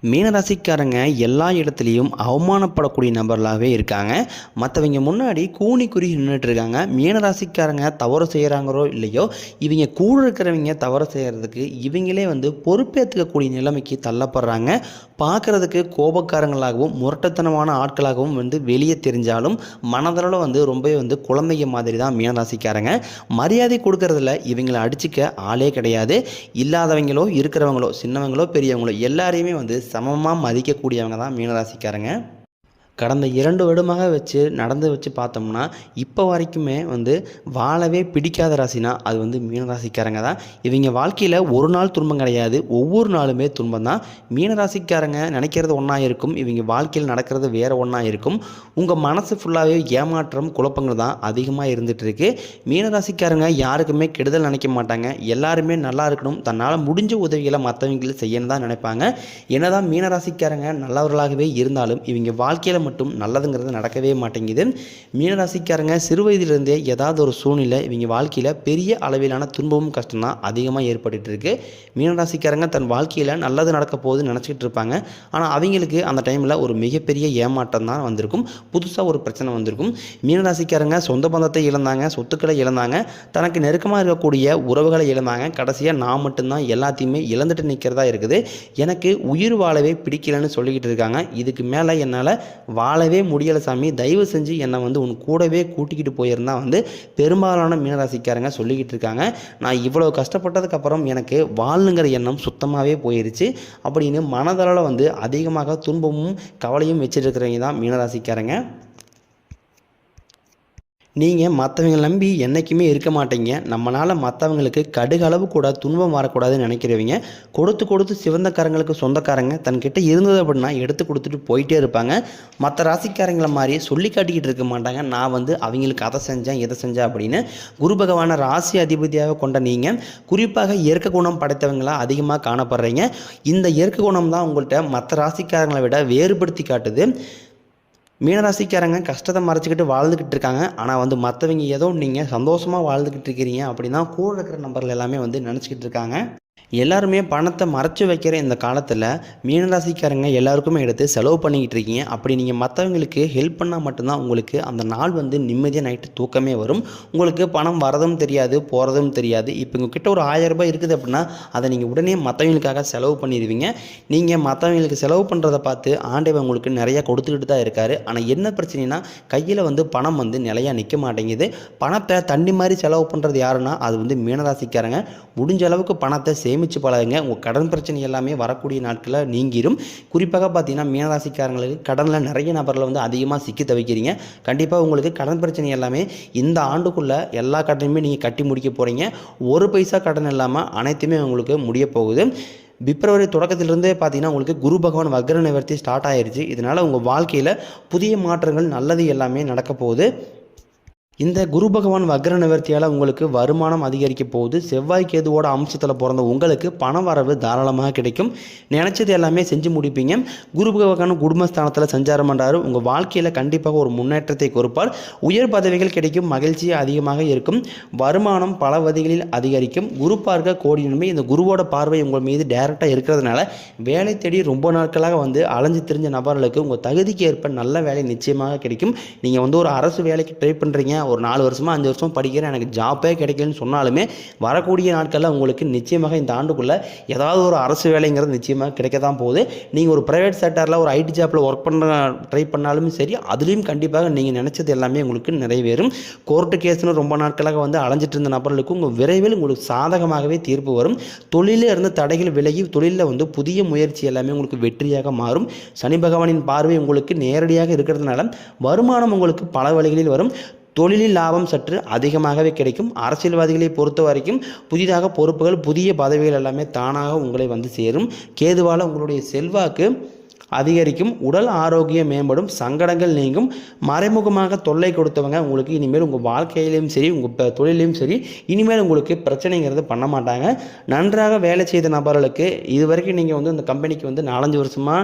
மீனராசிக்காரங்க எல்லா இடத்துலையும் அவமானப்படக்கூடிய நபர்களாகவே இருக்காங்க. மற்றவங்க முன்னாடி கூனி குறுகி நின்றுட்டு இருக்காங்க. மீனராசிக்காரங்க தவறு செய்கிறாங்களோ இல்லையோ, இவங்க கூட இருக்கிறவங்க தவறு செய்கிறதுக்கு இவங்களே பொறுப்பேற்றுக்கக்கூடிய நிலைமைக்கு தள்ளப்படுறாங்க. பார்க்குறதுக்கு கோபக்காரங்களாகவும் முரட்டத்தனமான ஆட்களாகவும் வெளியே தெரிஞ்சாலும் மனதளவில் ரொம்பவே குழந்தைங்க மாதிரி தான் மீனராசிக்காரங்க. மரியாதை கொடுக்கறதுல இவங்களை அடிச்சுக்க ஆளே கிடையாது. இல்லாதவங்களோ இருக்கிறவங்களோ சின்னவங்களோ பெரியவங்களோ எல்லாரையுமே சமமாக மதிக்கக்கூடியவங்க தான் மீனராசிக்காரங்க. கடந்த 2 வருடமாக நடந்து பார்த்தோம்னா இப்போ வரைக்குமே வாழவே பிடிக்காத ராசினா அது மீனராசிக்காரங்க தான். இவங்க வாழ்க்கையில் ஒரு நாள் துன்பம் கிடையாது, ஒவ்வொரு நாளுமே துன்பம் தான். மீனராசிக்காரங்க நினைக்கிறது ஒன்றா இருக்கும், இவங்க வாழ்க்கையில் நடக்கிறது வேறு ஒன்றா இருக்கும். உங்கள் மனசு ஃபுல்லாகவே ஏமாற்றம் குழப்பங்கள் தான் அதிகமாக இருந்துகிட்ருக்கு. மீனராசிக்காரங்க யாருக்குமே கெடுதல் நினைக்க மாட்டாங்க. எல்லாருமே நல்லா இருக்கணும், தன்னால் முடிஞ்ச உதவிகளை மற்றவங்களுக்கு செய்யணும் தான் நினைப்பாங்க. என்னதான் மீனராசிக்காரங்க நல்லவர்களாகவே இருந்தாலும் இவங்க வாழ்க்கையில் மட்டும் நல்லதுங்கிறது நடக்கவே மாட்டேங்குது. மீனராசிக்காரங்க சிறு வயதிலிருந்தே ஏதாவது ஒரு சூழ்நிலை இவங்க வாழ்க்கையில் பெரிய அளவிலான துன்பமும் கஷ்டம் தான் அதிகமாக ஏற்பட்டு இருக்கு. மீனராசிக்காரங்க தன் வாழ்க்கையில் நல்லது நடக்க போகுது நினச்சிக்கிட்டு இருப்பாங்க. ஆனால் அவங்களுக்கு அந்த டைமில் ஒரு மிகப்பெரிய ஏமாற்றம் தான் வந்திருக்கும், புதுசாக ஒரு பிரச்சனை வந்திருக்கும். மீனராசிக்காரங்க சொந்த பந்தத்தை இழந்தாங்க, சொத்துக்களை இழந்தாங்க, தனக்கு நெருக்கமாக இருக்கக்கூடிய உறவுகளை இழந்தாங்க. கடைசியாக நான் மட்டும்தான் எல்லாத்தையுமே இழந்துட்டு நிற்கிறதா இருக்குது, எனக்கு உயிர் வாழவே பிடிக்கலன்னு சொல்லிக்கிட்டு இருக்காங்க. இதுக்கு மேலே என்னால் வாழவே முடியலை சாமி, தயவு செஞ்சு என்னை உன் கூடவே கூட்டிக்கிட்டு போயிருந்தா பெரும்பாலான மீனராசிக்காரங்க சொல்லிக்கிட்டு இருக்காங்க. நான் இவ்வளோ கஷ்டப்பட்டதுக்கப்புறம் எனக்கு வாழணுங்கிற எண்ணம் சுத்தமாகவே போயிருச்சு அப்படின்னு மனதளவில் அதிகமாக துன்பமும் கவலையும் வச்சுட்டு இருக்கிறவங்க தான் மீனராசிக்காரங்க. நீங்கள் மற்றவங்களை நம்பி என்றைக்குமே இருக்க மாட்டீங்க. நம்மளால் மற்றவங்களுக்கு கடுகளவு கூட துன்பம் வரக்கூடாதுன்னு நினைக்கிறவங்க கொடுத்து சிவந்தக்காரங்களுக்கு சொந்தக்காரங்க தன்கிட்ட இருந்தது அப்படின்னா எடுத்து கொடுத்துட்டு போயிட்டே இருப்பாங்க. மற்ற ராசிக்காரங்களை மாதிரி சொல்லி காட்டிக்கிட்டு இருக்க மாட்டாங்க, நான் அவங்களுக்கு அதை செஞ்சேன் இதை செஞ்சேன் அப்படின்னு. குரு பகவானை ராசி அதிபதியாக கொண்ட நீங்கள் குறிப்பாக இயற்கை குணம் படைத்தவங்களாக அதிகமாக காணப்படுறீங்க. இந்த இயற்கை குணம் தான் உங்கள்கிட்ட மற்ற ராசிக்காரங்களை விட வேறுபடுத்தி காட்டுது. மீனராசிக்காரங்க கஷ்டத்தை மறைச்சிக்கிட்டு வாழ்ந்துக்கிட்டு இருக்காங்க. ஆனால் மற்றவங்க ஏதோ நீங்கள் சந்தோஷமாக வாழ்ந்துக்கிட்டு இருக்கிறீங்க அப்படின்னா கூட இருக்கிற நம்பர்கள் எல்லாமே நினச்சிக்கிட்டு இருக்காங்க. எல்லாருமே பணத்தை மறைச்சி வைக்கிற இந்த காலத்தில் மீனராசிக்காரங்க எல்லாருக்குமே எடுத்து செலவு பண்ணிக்கிட்டு இருக்கீங்க. அப்படி நீங்கள் மற்றவங்களுக்கு ஹெல்ப் பண்ணால் மட்டும்தான் உங்களுக்கு அந்த நாள் நிம்மதியாக நைட்டு தூக்கமே வரும். உங்களுக்கு பணம் வரதும் தெரியாது போகிறதும் தெரியாது. இப்போ உங்ககிட்ட ஒரு 1000 ரூபாய் இருக்குது அப்படின்னா அதை நீங்கள் உடனே மற்றவங்களுக்காக செலவு பண்ணிடுவீங்க. நீங்கள் மற்றவங்களுக்கு செலவு பண்ணுறதை பார்த்து ஆண்டவன் உங்களுக்கு நிறையா கொடுத்துக்கிட்டு தான் இருக்காரு. ஆனால் என்ன பிரச்சனைனா கையில் பணம் நிலையாக நிற்க மாட்டேங்குது. பணத்தை தண்ணி மாதிரி செலவு பண்ணுறது யாருன்னா அது மீனராசிக்காரங்க. முடிஞ்ச அளவுக்கு பணத்தை சேமித்து பழகுங்க. உங்கள் கடன் பிரச்சனை எல்லாமே வரக்கூடிய நாட்களில் நீங்கிரும். குறிப்பாக பார்த்தீங்கன்னா மீனராசிக்காரங்களுக்கு கடனில் நிறைய நபரில் அதிகமாக சிக்கி தவிக்கிறீங்க. கண்டிப்பாக உங்களுக்கு கடன் பிரச்சனை எல்லாமே இந்த ஆண்டுக்குள்ளே எல்லா கடனையுமே நீங்கள் கட்டி முடிக்க போகிறீங்க. ஒரு பைசா கடன் இல்லாமல் அனைத்துமே உங்களுக்கு முடிய போகுது. பிப்ரவரி தொடக்கத்திலிருந்தே பார்த்தீங்கன்னா உங்களுக்கு குரு பகவான் வக்ர நிவர்த்தி ஸ்டார்ட் ஆயிடுச்சு. இதனால் உங்கள் வாழ்க்கையில் புதிய மாற்றங்கள் நல்லது எல்லாமே நடக்க போகுது. இந்த குரு பகவான் வக்ர நிவர்த்தியால் உங்களுக்கு வருமானம் அதிகரிக்க போகுது. செவ்வாய் கேதுவோட அம்சத்தில் பிறந்த உங்களுக்கு பண வரவு தாராளமாக கிடைக்கும். நினச்சது எல்லாமே செஞ்சு முடிப்பீங்க. குரு பகவான் குடும்பஸ்தானத்தில் சஞ்சாரம் பண்ணுறாரு. உங்கள் வாழ்க்கையில் கண்டிப்பாக ஒரு முன்னேற்றத்தை கொடுப்பார். உயர் பதவிகள் கிடைக்கும், மகிழ்ச்சி அதிகமாக இருக்கும், வருமானம் பல வழிகளில் அதிகரிக்கும். குரு பார்க்க கோடி நன்மை. இந்த குருவோட பார்வை உங்கள் மீது டைரெக்டாக இருக்கிறதுனால வேலை தேடி ரொம்ப நாட்களாக அலைஞ்சு தெரிஞ்ச நபர்களுக்கு உங்கள் தகுதிக்கு ஏற்ப நல்ல வேலை நிச்சயமாக கிடைக்கும். நீங்கள் ஒரு அரசு வேலைக்கு ட்ரை பண்ணுறீங்க, ஒரு 4 வருஷமாக 5 வருஷம் படிக்கிறேன், எனக்கு ஜாப்பே கிடைக்கலன்னு சொன்னாலுமே வரக்கூடிய நாட்களில் உங்களுக்கு நிச்சயமாக இந்த ஆண்டுக்குள்ளே ஏதாவது ஒரு அரசு வேலைங்கிறது நிச்சயமாக கிடைக்க தான் போகுது. நீங்கள் ஒரு ப்ரைவேட் செக்டரில் ஒரு ஐடி ஜாப்பில் ஒர்க் பண்ண ட்ரை பண்ணாலும் சரி, அதுலேயும் கண்டிப்பாக நீங்கள் நினச்சது எல்லாமே உங்களுக்கு நிறைவேறும். கோர்ட்டு கேஸ்னு ரொம்ப நாட்களாக அலைஞ்சிட்டு இருந்த நபர்களுக்கு உங்கள் விரைவில் உங்களுக்கு சாதகமாகவே தீர்ப்பு வரும். தொழிலில் இருந்து தடைகள் விலகி தொழிலில் புதிய முயற்சி எல்லாமே உங்களுக்கு வெற்றியாக மாறும். சனி பகவானின் பார்வை உங்களுக்கு நேரடியாக இருக்கிறதுனால வருமானம் உங்களுக்கு பல வழிகளில் வரும். தொழிலில் லாபம் சற்று அதிகமாகவே கிடைக்கும். அரசியல்வாதிகளை பொறுத்த வரைக்கும் புதிதாக பொறுப்புகள் புதிய பதவிகள் எல்லாமே தானாக உங்களை சேரும். கேதுவால் உங்களுடைய செல்வாக்கு அதிகரிக்கும், உடல் ஆரோக்கியம் மேம்படும், சங்கடங்கள் நீங்கும். மறைமுகமாக தொல்லை கொடுத்தவங்க உங்களுக்கு இனிமேல் உங்கள் வாழ்க்கையிலையும் சரி உங்கள் தொழிலையும் சரி இனிமேல் உங்களுக்கு பிரச்சனைங்கிறது பண்ண மாட்டாங்க. நன்றாக வேலை செய்த நபர்களுக்கு இது வரைக்கும் நீங்கள் வந்து அந்த கம்பெனிக்கு வந்து 4-5 வருஷமாக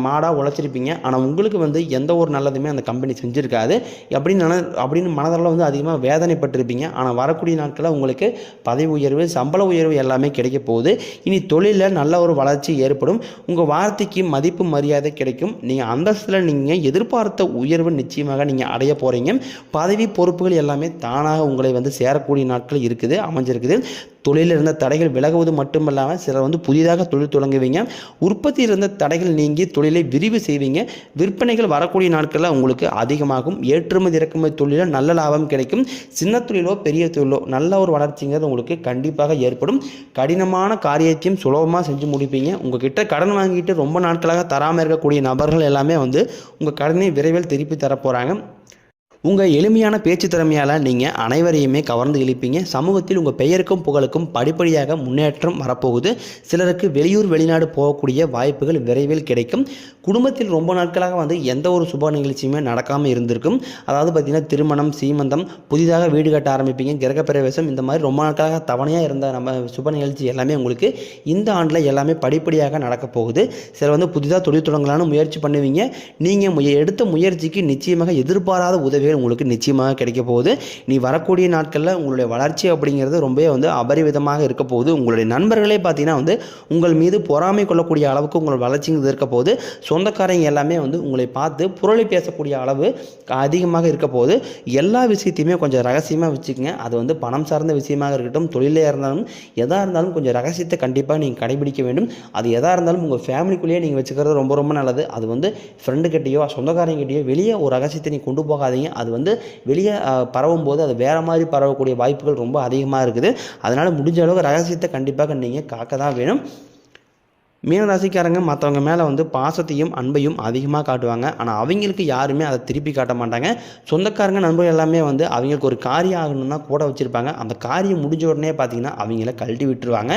மாடாக உழைச்சிருப்பீங்க. ஆனால் உங்களுக்கு வந்து எந்த ஒரு நல்லதுமே அந்த கம்பெனி செஞ்சுருக்காது. அப்படின்னு மனதளவில் வந்து அதிகமாக வேதனைப்பட்டிருப்பீங்க. ஆனால் வரக்கூடிய நாட்களில் உங்களுக்கு பதவி உயர்வு, சம்பள உயர்வு எல்லாமே கிடைக்க போகுது. இனி தொழிலில் நல்ல ஒரு வளர்ச்சி ஏற்படும். உங்கள் வார்த்தைக்கு மதிப்பு மரியாதை கிடைக்கும். நீங்கள் அந்தஸ்தில் நீங்கள் எதிர்பார்த்த உயர்வு நிச்சயமாக நீங்கள் அடைய போகிறீங்க. பதவி பொறுப்புகள் எல்லாமே தானாக உங்களை வந்து சேரக்கூடிய நாட்கள் இருக்குது, அமைஞ்சிருக்குது. தொழிலில் இருந்த தடைகள் விலகுவது மட்டுமல்லாமல் சிலர் வந்து புதிதாக தொழில் தொடங்குவீங்க. உற்பத்தியில் இருந்த தடைகள் நீங்கி தொழிலை விரிவு செய்வீங்க. விற்பனைகள் வரக்கூடிய நாட்களில் உங்களுக்கு அதிகமாகும். ஏற்றுமதி இறக்குமதி தொழிலில் நல்ல லாபம் கிடைக்கும். சின்ன தொழிலோ பெரிய தொழிலோ நல்ல ஒரு வளர்ச்சிங்கிறது உங்களுக்கு கண்டிப்பாக ஏற்படும். கடினமான காரியத்தையும் சுலபமாக செஞ்சு முடிப்பீங்க. உங்ககிட்ட கடன் வாங்கிட்டு ரொம்ப நாட்களாக தராமல் இருக்கக்கூடிய நபர்கள் எல்லாமே வந்து உங்கள் கடனை விரைவில் திருப்பி தரப்போகிறாங்க. உங்கள் எளிமையான பேச்சு திறமையால் நீங்கள் அனைவரையுமே கவர்ந்து இழுப்பீங்க. சமூகத்தில் உங்கள் பெயருக்கும் புகழுக்கும் படிப்படியாக முன்னேற்றம் வரப்போகுது. சிலருக்கு வெளியூர் வெளிநாடு போகக்கூடிய வாய்ப்புகள் விரைவில் கிடைக்கும். குடும்பத்தில் ரொம்ப நாட்களாக வந்து எந்த ஒரு சுப நிகழ்ச்சியுமே நடக்காமல் இருந்திருக்கும். அதாவது பார்த்திங்கன்னா திருமணம், சீமந்தம், புதிதாக வீடு கட்ட ஆரம்பிப்பீங்க, கிரகப்பிரவேசம், இந்த மாதிரி ரொம்ப நாட்களாக தவணையாக இருந்த நம்ம சுப நிகழ்ச்சி எல்லாமே உங்களுக்கு இந்த ஆண்டில் எல்லாமே படிப்படியாக நடக்க போகுது. சிலர் வந்து புதிதாக தொழில் தொடங்கலான்னு முயற்சி பண்ணுவீங்க. நீங்கள் எடுத்த முயற்சிக்கு நிச்சயமாக எதிர்பாராத உதவிகள் உங்களுக்கு நிச்சயமாக கிடைக்க போகுது. நீ வரக்கூடிய நாட்களில் உங்களுடைய வளர்ச்சி அப்படிங்கிறது ரொம்பவே வந்து அபரிவிதமாக இருக்க போகுது. உங்களுடைய நண்பர்களே பார்த்தீங்கன்னா வந்து உங்கள் மீது பொறாமை கொள்ளக்கூடிய அளவுக்கு உங்கள் வளர்ச்சிங்கிறது இருக்க போகுது. சொந்தக்காரங்க எல்லாமே வந்து உங்களை பார்த்து புரளி பேசக்கூடிய அளவு அதிகமாக இருக்க போகுது. எல்லா விஷயத்தையுமே கொஞ்சம் ரகசியமாக வச்சுக்கோங்க. அது வந்து பணம் சார்ந்த விஷயமாக இருக்கட்டும், தொழிலே இருந்தாலும் எதாக இருந்தாலும் கொஞ்சம் ரகசியத்தை கண்டிப்பாக நீங்கள் கடைபிடிக்க வேண்டும். அது எதாக இருந்தாலும் உங்கள் ஃபேமிலிக்குள்ளேயே நீங்கள் வச்சுக்கிறது ரொம்ப ரொம்ப நல்லது. அது வந்து ஃப்ரெண்டுக்கிட்டேயோ சொந்தக்காரங்கிட்டேயோ வெளியே ஒரு ரகசியத்தை நீங்கள் கொண்டு போகாதீங்க. அது வந்து வெளியே பரவும் போது அது வேறு மாதிரி பரவக்கூடிய வாய்ப்புகள் ரொம்ப அதிகமாக இருக்குது. அதனால் முடிஞ்ச அளவுக்கு ரகசியத்தை கண்டிப்பாக நீங்கள் காக்க தான் வேணும். மீனராசிக்காரங்க மற்றவங்க மேலே வந்து பாசத்தையும் அன்பையும் அதிகமாக காட்டுவாங்க. ஆனால் அவங்களுக்கு யாருமே அதை திருப்பி காட்ட மாட்டாங்க. சொந்தக்காரங்க நண்பர்கள் எல்லாமே வந்து அவங்களுக்கு ஒரு காரியம் ஆகணும்னா கூட வச்சுருப்பாங்க. அந்த காரியம் முடிஞ்ச உடனே பார்த்திங்கன்னா அவங்கள கழட்டி விட்டுருவாங்க.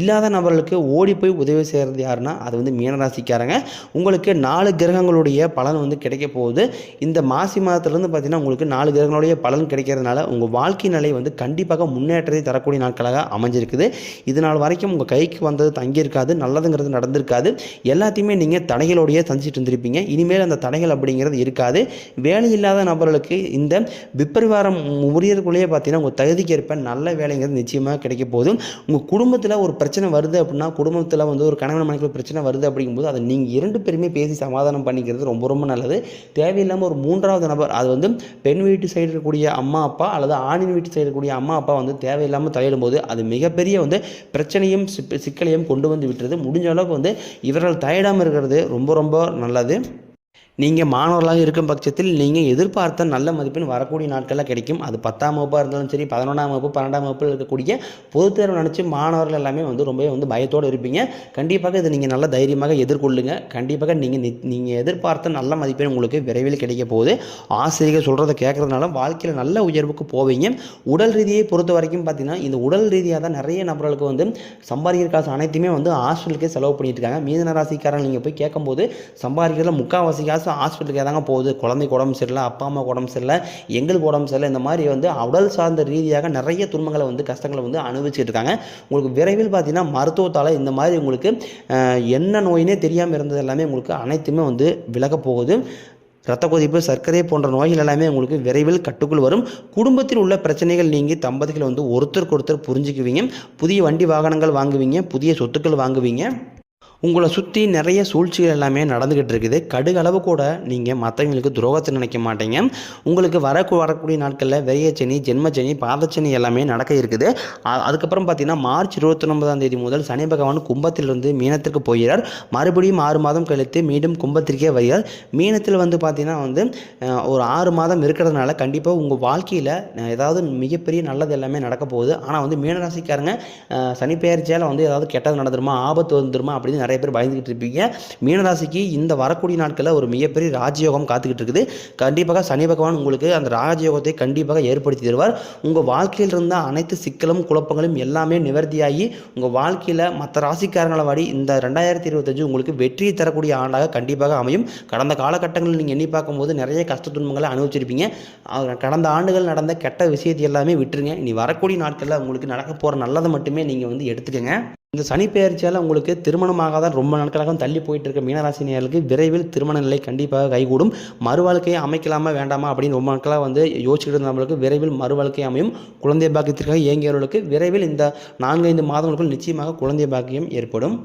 இல்லாத நபர்களுக்கு ஓடி போய் உதவி செய்கிறது யாருன்னா அது வந்து மீனராசிக்காரங்க. உங்களுக்கு 4 கிரகங்களுடைய பலன் வந்து கிடைக்க போகுது. இந்த மாசி மாதத்துலேருந்து பார்த்திங்கன்னா உங்களுக்கு 4 கிரகங்களுடைய பலன் கிடைக்கிறதுனால உங்கள் வாழ்க்கை நிலை வந்து கண்டிப்பாக முன்னேற்றத்தை தரக்கூடிய நாட்களாக அமைஞ்சிருக்குது. இது நாள் வரைக்கும் உங்கள் கைக்கு வந்தது தங்கியிருக்காது, நல்லதுங்கிறது நடந்திருக்காது. எல்லாத்தையுமே நீங்கள் தடைகளோடையே சந்திச்சுட்டு இருந்திருப்பீங்க. இனிமேல் அந்த தடைகள் அப்படிங்கிறது இருக்காது. வேலை இல்லாத நபர்களுக்கு இந்த விப்பரிவாரம் முறியறதுக்குள்ளேயே பார்த்தீங்கன்னா உங்கள் தகுதிக்கு ஏற்ப நல்ல வேலைங்கிறது நிச்சயமாக கிடைக்க போதும். உங்கள் குடும்பத்தில் ஒரு பிரச்சனை வருது அப்படின்னா, குடும்பத்தில் வந்து ஒரு கணவன் மனைவிக்கு பிரச்சனை வருது அப்படிங்கும்போது அதை நீங்கள் 2 பேருமே பேசி சமாதானம் பண்ணிக்கிறது ரொம்ப ரொம்ப நல்லது. தேவையில்லாமல் ஒரு 3வது நபர், அது வந்து பெண் வீட்டு சைடு இருக்கக்கூடிய அம்மா அப்பா அல்லது ஆணின் வீட்டு சைடு இருக்கக்கூடிய அம்மா அப்பா வந்து தேவையில்லாமல் தலையிடும் போது அது மிகப்பெரிய வந்து பிரச்சனையும் சிக்கலையும் கொண்டு வந்து விட்டுறது. முடிஞ்ச அளவுக்கு வந்து இவர்கள் தயடாமல் இருக்கிறது ரொம்ப ரொம்ப நல்லது. நீங்கள் மாணவர்களாக இருக்கும் பட்சத்தில் நீங்கள் எதிர்பார்த்த நல்ல மதிப்பெண் வரக்கூடிய நாட்களில் கிடைக்கும். அது 10ஆம் வகுப்பாக இருந்தாலும் சரி, 11ஆம் வகுப்பு, 12ஆம் வகுப்பில் இருக்கக்கூடிய பொதுத் தேர்வு நினச்சி மாணவர்கள் எல்லாமே வந்து ரொம்பவே வந்து பயத்தோடு இருப்பீங்க. கண்டிப்பாக இதை நீங்கள் நல்ல தைரியமாக எதிர்கொள்ளுங்க. கண்டிப்பாக நீங்கள் எதிர்பார்த்த நல்ல மதிப்பெண் உங்களுக்கு விரைவில் கிடைக்க போகுது. ஆசிரியர்கள் சொல்கிறத கேட்குறதுனால வாழ்க்கையில் நல்ல உயர்வுக்கு போவீங்க. உடல் ரீதியை பொறுத்த வரைக்கும் பார்த்தீங்கன்னா இந்த உடல் ரீதியாக தான் நிறைய நபர்களுக்கு வந்து சம்பாதிக்கிற காசு அனைத்துமே வந்து ஹாஸ்பிட்டலுக்கே செலவு பண்ணிட்டு இருக்காங்க. மீன ராசிக்காரன் நீங்கள் போய் கேட்கும்போது சம்பாதிக்கிறதுல முக்கால்வாசி காசு ஹாஸ்பிட்டலுக்கு ஏதாங்க போகுது. குழந்தைக்கு உடம்பு சரியில்லை, அப்பா அம்மா உடம்பு சரியில்லை, எங்களுக்கு உடம்பு சரியில்லை, இந்த மாதிரி வந்து உடல் சார்ந்த ரீதியாக நிறைய துன்பங்களை வந்து கஷ்டங்களை வந்து அனுபவிச்சுட்டு இருக்காங்க. உங்களுக்கு விரைவில் பார்த்தீங்கன்னா மருத்துவத்தால் இந்த மாதிரி உங்களுக்கு என்ன நோயினே தெரியாமல் இருந்தது எல்லாமே உங்களுக்கு அனைத்துமே வந்து விலக போகுது. இரத்த கொதிப்பு, சர்க்கரை போன்ற நோய்கள் எல்லாமே உங்களுக்கு விரைவில் கட்டுக்குள் வரும். குடும்பத்தில் உள்ள பிரச்சனைகள் நீங்கி தம்பதிகள் வந்து ஒருத்தருக்கு ஒருத்தர் புரிஞ்சுக்குவீங்க. புதிய வண்டி வாகனங்கள் வாங்குவீங்க, புதிய சொத்துக்கள் வாங்குவீங்க. உங்களை சுற்றி நிறைய சூழ்ச்சிகள் எல்லாமே நடந்துக்கிட்டு இருக்குது. கடுகளவு கூட நீங்கள் மற்றவங்களுக்கு துரோகத்தை நினைக்க மாட்டீங்க. உங்களுக்கு வரக்கூடிய நாட்களில் விரையச்சனி, ஜென்மச்சனி, பாதச்சனி எல்லாமே நடக்க இருக்குது. அதுக்கப்புறம் பார்த்தீங்கன்னா மார்ச் 29ஆம் தேதி முதல் சனி பகவான் கும்பத்திலிருந்து மீனத்திற்கு போகிறார். மறுபடியும் 6 மாதம் கழித்து மீண்டும் கும்பத்திற்கே வருகிறார். மீனத்தில் வந்து பார்த்தீங்கன்னா வந்து ஒரு 6 மாதம் இருக்கிறதுனால கண்டிப்பாக உங்கள் வாழ்க்கையில் ஏதாவது மிகப்பெரிய நல்லது எல்லாமே நடக்க போகுது. ஆனால் வந்து மீனராசிக்காரங்க சனி பெயர்ச்சியால் வந்து ஏதாவது கெட்டது நடந்துருமா, ஆபத்து வந்துருமா அப்படின்னு நிறைய பேர் பயந்துக்கிட்டு இருப்பீங்க. மீனராசிக்கு இந்த வரக்கூடிய நாட்களில் ஒரு மிகப்பெரிய ராஜயோகம் காத்துக்கிட்டு இருக்குது. கண்டிப்பாக சனி பகவான் உங்களுக்கு அந்த ராஜயோகத்தை கண்டிப்பாக ஏற்படுத்தி தருவார். உங்கள் வாழ்க்கையில் இருந்த அனைத்து சிக்கலும் குழப்பங்களும் எல்லாமே நிவர்த்தியாகி உங்கள் வாழ்க்கையில் மற்ற ராசிக்காரங்களை வாடி இந்த 2025 உங்களுக்கு வெற்றியை தரக்கூடிய ஆண்டாக கண்டிப்பாக அமையும். கடந்த காலகட்டங்களில் நீங்கள் எண்ணி பார்க்கும்போது நிறைய கஷ்ட துன்பங்களை அனுபவிச்சிருப்பீங்க. கடந்த ஆண்டுகள் நடந்த கெட்ட விஷயத்தை எல்லாமே விட்டுருங்க. இனி வரக்கூடிய நாட்களில் உங்களுக்கு நடக்க போகிற நல்லதை மட்டுமே நீங்கள் வந்து எடுத்துக்கங்க. இந்த சனி பெயர்ச்சியால் உங்களுக்கு திருமணமாக தான் ரொம்ப நாட்களாக தள்ளி போயிட்டு இருக்க மீனராசினியர்களுக்கு விரைவில் திருமண நிலை கண்டிப்பாக கைகூடும். மறுவாழ்க்கையை அமைக்கலாமா வேண்டாமா அப்படின்னு ரொம்ப நாட்களாக வந்து யோசிச்சுட்டு இருந்தவங்களுக்கு விரைவில் மறுவாழ்க்கை அமையும். குழந்தை பாக்கியத்திற்காக இயங்கியவர்களுக்கு விரைவில் இந்த 4-5 மாதங்களுக்குள் நிச்சயமாக குழந்தை பாக்கியம் ஏற்படும்.